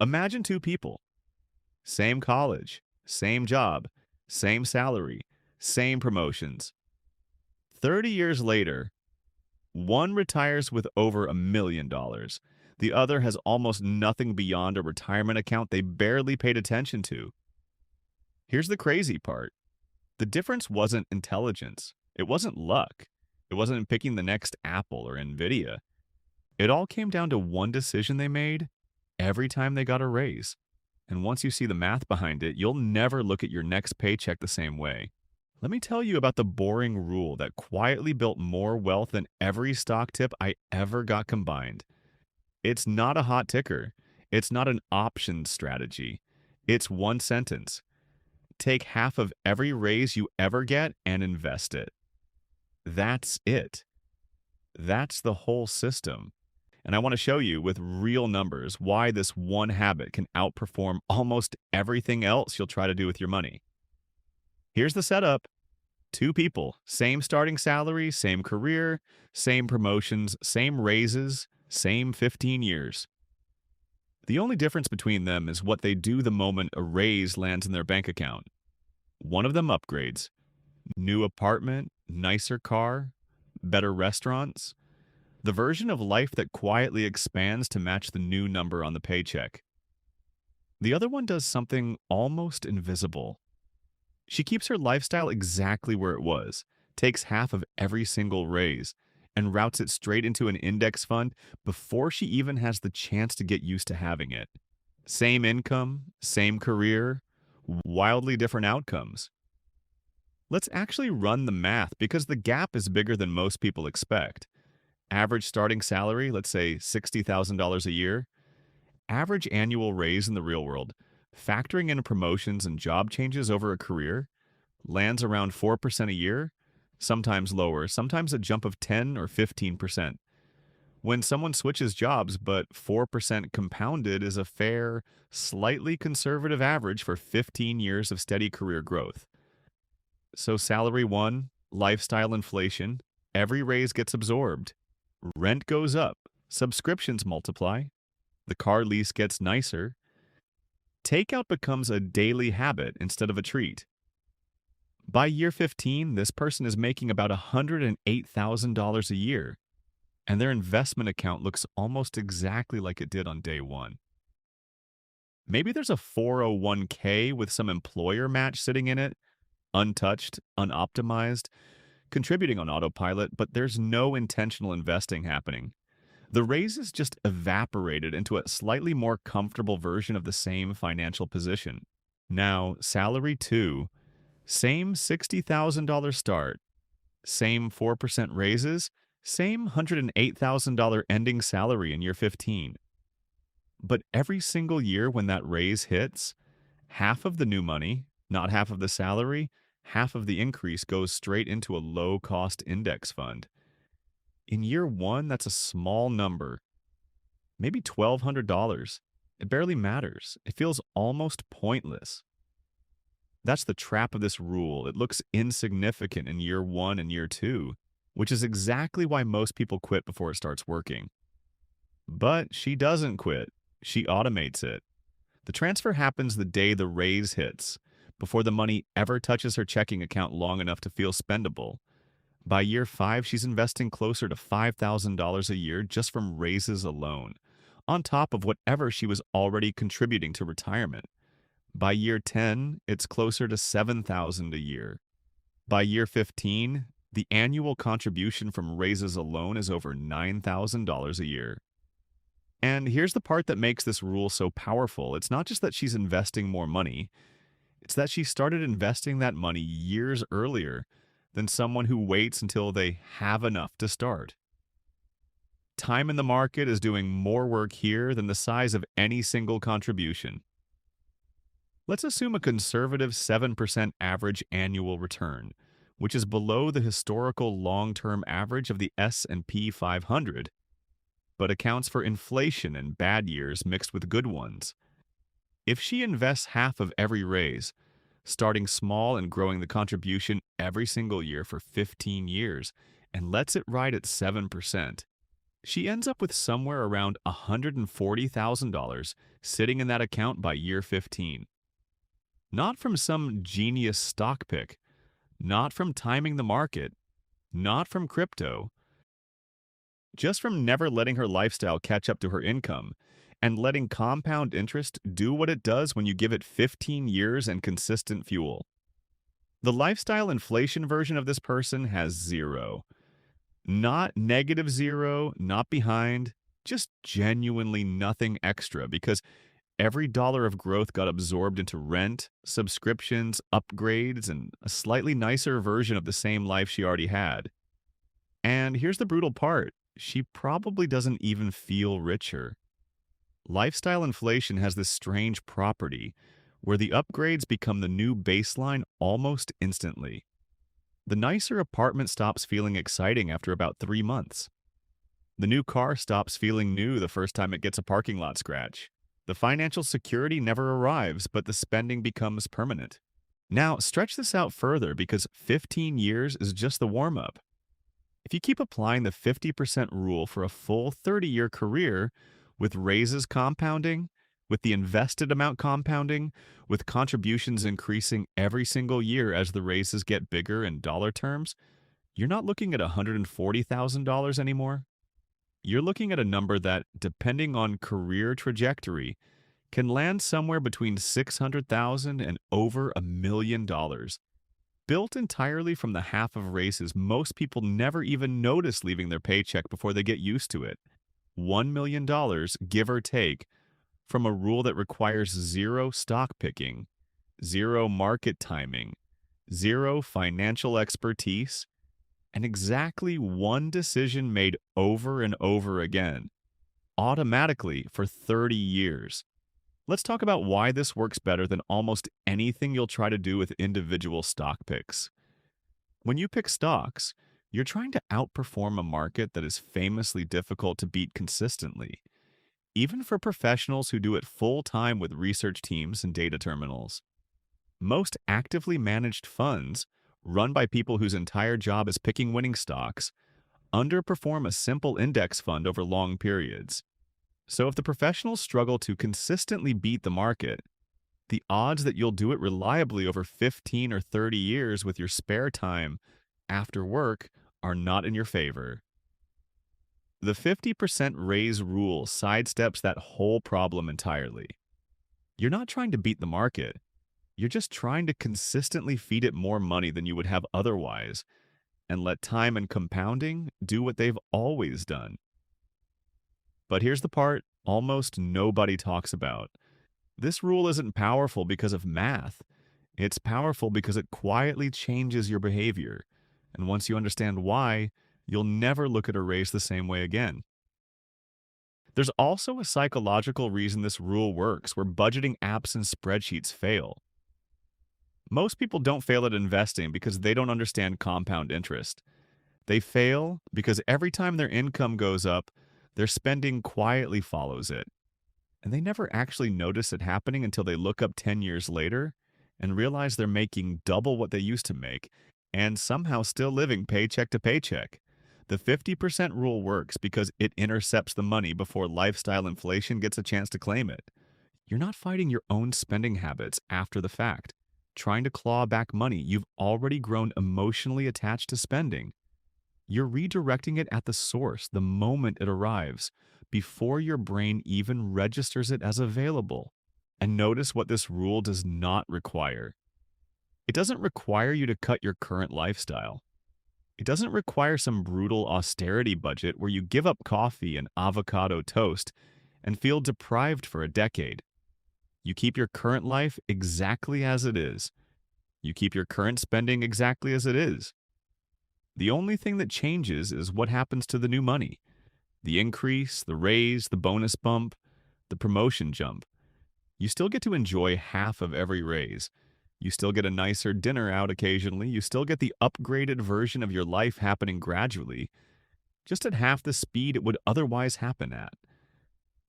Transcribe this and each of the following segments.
Imagine two people, same college, same job, same salary, same promotions. 30 years later, one retires with over $1 million. The other has almost nothing beyond a retirement account they barely paid attention to. Here's the crazy part. The difference wasn't intelligence. It wasn't luck. It wasn't picking the next Apple or Nvidia. It all came down to one decision they made every time they got a raise. And once you see the math behind it, you'll never look at your next paycheck the same way. Let me tell you about the boring rule that quietly built more wealth than every stock tip I ever got combined. It's not a hot ticker. It's not an option strategy. It's one sentence. Take half of every raise you ever get and invest it. That's it. That's the whole system. And I want to show you with real numbers why this one habit can outperform almost everything else you'll try to do with your money. Here's the setup. Two people, same starting salary, same career, same promotions, same raises, same 15 years. The only difference between them is what they do the moment a raise lands in their bank account. One of them upgrades. New apartment, nicer car, better restaurants. The version of life that quietly expands to match the new number on the paycheck. The other one does something almost invisible. She keeps her lifestyle exactly where it was, takes half of every single raise, and routes it straight into an index fund before she even has the chance to get used to having it. Same income, same career, wildly different outcomes. Let's actually run the math because the gap is bigger than most people expect. Average starting salary, let's say $60,000 a year. Average annual raise in the real world, factoring in promotions and job changes over a career, lands around 4% a year, sometimes lower, sometimes a jump of 10 or 15%. When someone switches jobs, but 4% compounded is a fair, slightly conservative average for 15 years of steady career growth. So salary one, lifestyle inflation, every raise gets absorbed. Rent goes up, subscriptions multiply, the car lease gets nicer. Takeout becomes a daily habit instead of a treat. By year 15, this person is making about $108,000 a year, and their investment account looks almost exactly like it did on day one. Maybe there's a 401k with some employer match sitting in it, untouched, unoptimized, contributing on autopilot, but there's no intentional investing happening. The raises just evaporated into a slightly more comfortable version of the same financial position. Now, salary 2, same $60,000 start, same 4% raises, same $108,000 ending salary in year 15. But every single year when that raise hits, half of the new money, not half of the salary, half of the increase goes straight into a low-cost index fund. In year one, that's a small number, maybe $1,200. It barely matters. It feels almost pointless. That's the trap of this rule. It looks insignificant in year one and year two, which is exactly why most people quit before it starts working. But she doesn't quit. She automates it. The transfer happens the day the raise hits, before the money ever touches her checking account long enough to feel spendable. By year 5, she's investing closer to $5,000 a year just from raises alone, on top of whatever she was already contributing to retirement. By year 10, it's closer to $7,000 a year. By year 15, the annual contribution from raises alone is over $9,000 a year. And here's the part that makes this rule so powerful. It's not just that she's investing more money, it's that she started investing that money years earlier than someone who waits until they have enough to start. Time in the market is doing more work here than the size of any single contribution. Let's assume a conservative 7% average annual return, which is below the historical long-term average of the S&P 500, but accounts for inflation and bad years mixed with good ones. If she invests half of every raise, starting small and growing the contribution every single year for 15 years, and lets it ride at 7%, she ends up with somewhere around $140,000 sitting in that account by year 15. Not from some genius stock pick, not from timing the market, not from crypto, just from never letting her lifestyle catch up to her income and letting compound interest do what it does when you give it 15 years and consistent fuel. The lifestyle inflation version of this person has zero. Not negative zero, not behind, just genuinely nothing extra because every dollar of growth got absorbed into rent, subscriptions, upgrades, and a slightly nicer version of the same life she already had. And here's the brutal part, she probably doesn't even feel richer. Lifestyle inflation has this strange property where the upgrades become the new baseline almost instantly. The nicer apartment stops feeling exciting after about 3 months. The new car stops feeling new the first time it gets a parking lot scratch. The financial security never arrives, but the spending becomes permanent. Now, stretch this out further because 15 years is just the warm up. If you keep applying the 50% rule for a full 30-year career, with raises compounding, with the invested amount compounding, with contributions increasing every single year as the raises get bigger in dollar terms, you're not looking at $140,000 anymore. You're looking at a number that, depending on career trajectory, can land somewhere between $600,000 and over $1 million. Built entirely from the half of raises most people never even notice leaving their paycheck before they get used to it. $1 million, give or take, from a rule that requires zero stock picking, zero market timing, zero financial expertise, and exactly one decision made over and over again, automatically for 30 years. Let's talk about why this works better than almost anything you'll try to do with individual stock picks. When you pick stocks, you're trying to outperform a market that is famously difficult to beat consistently, even for professionals who do it full time with research teams and data terminals. Most actively managed funds, run by people whose entire job is picking winning stocks, underperform a simple index fund over long periods. So if the professionals struggle to consistently beat the market, the odds that you'll do it reliably over 15 or 30 years with your spare time after work are not in your favor. The 50% raise rule sidesteps that whole problem entirely. You're not trying to beat the market. You're just trying to consistently feed it more money than you would have otherwise and let time and compounding do what they've always done. But here's the part almost nobody talks about. This rule isn't powerful because of math. It's powerful because it quietly changes your behavior. And once you understand why, you'll never look at a raise the same way again. There's also a psychological reason this rule works where budgeting apps and spreadsheets fail. Most people don't fail at investing because they don't understand compound interest. They fail because every time their income goes up, their spending quietly follows it. And they never actually notice it happening until they look up 10 years later and realize they're making double what they used to make and somehow still living paycheck to paycheck. The 50% rule works because it intercepts the money before lifestyle inflation gets a chance to claim it. You're not fighting your own spending habits after the fact, trying to claw back money you've already grown emotionally attached to spending. You're redirecting it at the source the moment it arrives, before your brain even registers it as available. And notice what this rule does not require. It doesn't require you to cut your current lifestyle. It doesn't require some brutal austerity budget where you give up coffee and avocado toast and feel deprived for a decade. You keep your current life exactly as it is. You keep your current spending exactly as it is. The only thing that changes is what happens to the new money. The increase, the raise, the bonus bump, the promotion jump. You still get to enjoy half of every raise. You still get a nicer dinner out occasionally. You still get the upgraded version of your life happening gradually, just at half the speed it would otherwise happen at.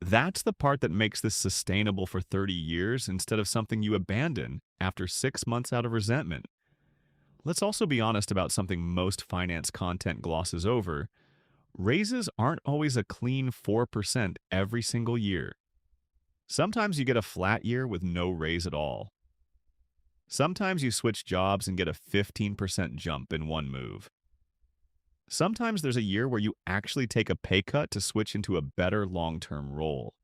That's the part that makes this sustainable for 30 years instead of something you abandon after 6 months out of resentment. Let's also be honest about something most finance content glosses over. Raises aren't always a clean 4% every single year. Sometimes you get a flat year with no raise at all. Sometimes you switch jobs and get a 15% jump in one move. Sometimes there's a year where you actually take a pay cut to switch into a better long term role.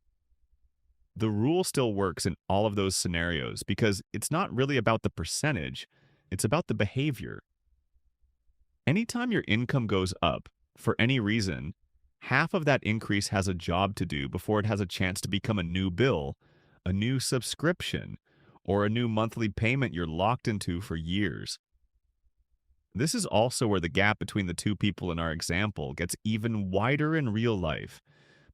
The rule still works in all of those scenarios because it's not really about the percentage, it's about the behavior. Anytime your income goes up, for any reason, half of that increase has a job to do before it has a chance to become a new bill, a new subscription, or a new monthly payment you're locked into for years. This is also where the gap between the two people in our example gets even wider in real life,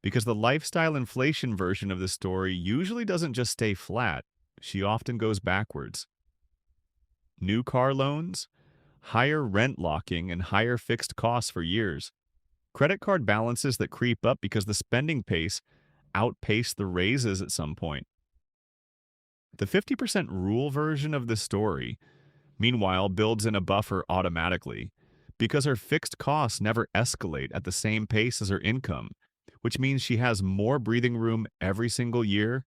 because the lifestyle inflation version of the story usually doesn't just stay flat, she often goes backwards. New car loans, higher rent locking, and higher fixed costs for years. Credit card balances that creep up because the spending pace outpaced the raises at some point. The 50% rule version of the story, meanwhile, builds in a buffer automatically because her fixed costs never escalate at the same pace as her income, which means she has more breathing room every single year,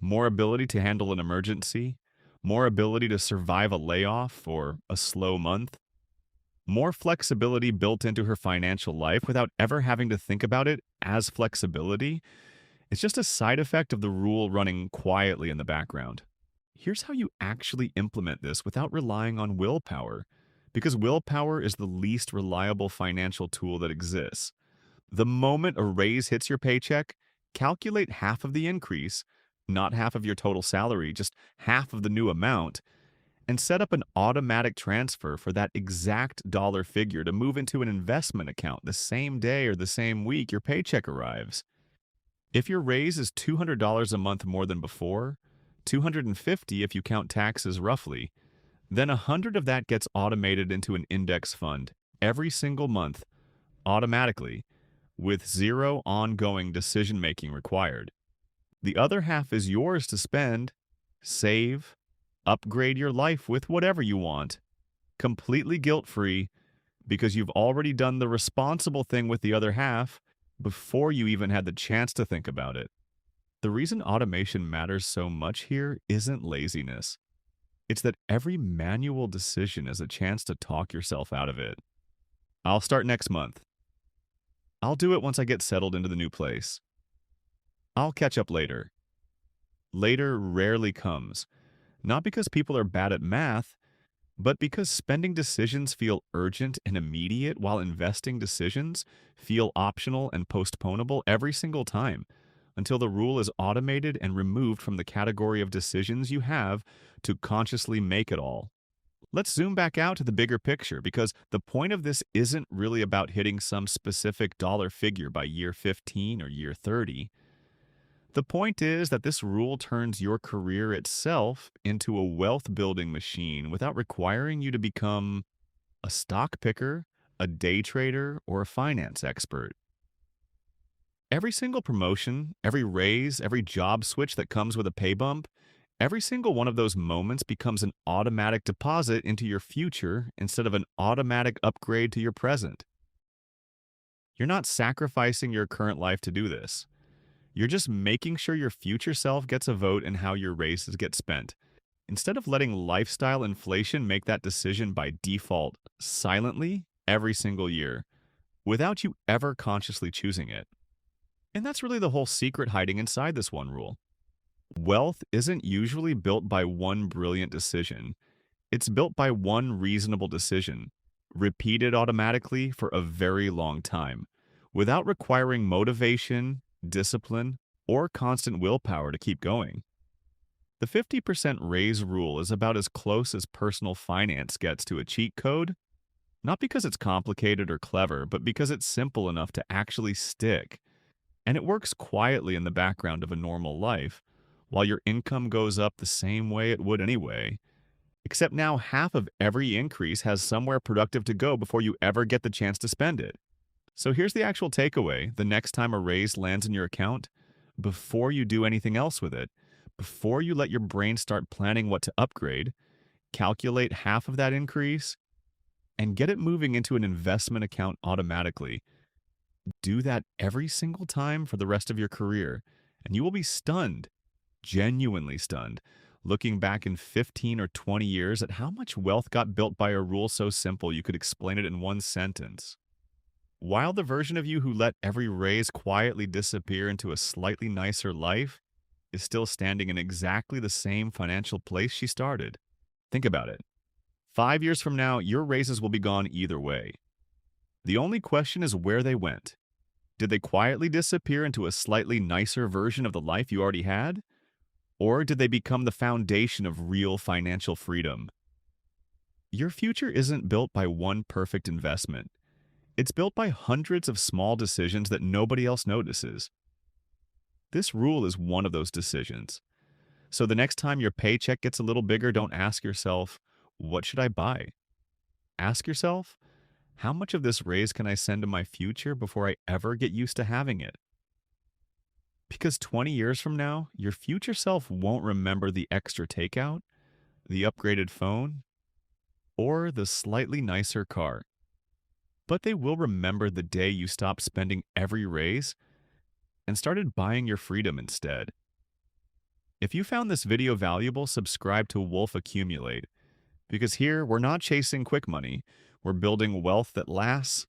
more ability to handle an emergency, more ability to survive a layoff or a slow month, more flexibility built into her financial life without ever having to think about it as flexibility. It's just a side effect of the rule running quietly in the background. Here's how you actually implement this without relying on willpower, because willpower is the least reliable financial tool that exists. The moment a raise hits your paycheck, calculate half of the increase, not half of your total salary, just half of the new amount, and set up an automatic transfer for that exact dollar figure to move into an investment account the same day or the same week your paycheck arrives. If your raise is $200 a month more than before, 250 if you count taxes roughly, then 100 of that gets automated into an index fund every single month automatically with zero ongoing decision making required. The other half is yours to spend, save, upgrade your life with whatever you want, completely guilt-free because you've already done the responsible thing with the other half before you even had the chance to think about it. The reason automation matters so much here isn't laziness. It's that every manual decision is a chance to talk yourself out of it. I'll start next month. I'll do it once I get settled into the new place. I'll catch up later. Later rarely comes, not because people are bad at math, but because spending decisions feel urgent and immediate while investing decisions feel optional and postponable every single time, until the rule is automated and removed from the category of decisions you have to consciously make it all. Let's zoom back out to the bigger picture because the point of this isn't really about hitting some specific dollar figure by year 15 or year 30. The point is that this rule turns your career itself into a wealth building machine without requiring you to become a stock picker, a day trader, or a finance expert. Every single promotion, every raise, every job switch that comes with a pay bump, every single one of those moments becomes an automatic deposit into your future instead of an automatic upgrade to your present. You're not sacrificing your current life to do this. You're just making sure your future self gets a vote in how your raises get spent. Instead of letting lifestyle inflation make that decision by default, silently, every single year, without you ever consciously choosing it. And that's really the whole secret hiding inside this one rule. Wealth isn't usually built by one brilliant decision. It's built by one reasonable decision, repeated automatically for a very long time, without requiring motivation, discipline, or constant willpower to keep going. The 50% raise rule is about as close as personal finance gets to a cheat code, not because it's complicated or clever, but because it's simple enough to actually stick. And it works quietly in the background of a normal life, while your income goes up the same way it would anyway. Except now half of every increase has somewhere productive to go before you ever get the chance to spend it. So here's the actual takeaway the next time a raise lands in your account, before you do anything else with it, before you let your brain start planning what to upgrade, calculate half of that increase, and get it moving into an investment account automatically. Do that every single time for the rest of your career, and you will be stunned genuinely stunned, looking back in 15 or 20 years at how much wealth got built by a rule so simple you could explain it in one sentence. While the version of you who let every raise quietly disappear into a slightly nicer life is still standing in exactly the same financial place she started. Think about it. 5 years from now, your raises will be gone either way. The only question is where they went. Did they quietly disappear into a slightly nicer version of the life you already had? Or did they become the foundation of real financial freedom? Your future isn't built by one perfect investment. It's built by hundreds of small decisions that nobody else notices. This rule is one of those decisions. So the next time your paycheck gets a little bigger, don't ask yourself, what should I buy? Ask yourself, how much of this raise can I send to my future before I ever get used to having it? Because 20 years from now, your future self won't remember the extra takeout, the upgraded phone, or the slightly nicer car. But they will remember the day you stopped spending every raise and started buying your freedom instead. If you found this video valuable, subscribe to Wolf Accumulate, because here we're not chasing quick money, we're building wealth that lasts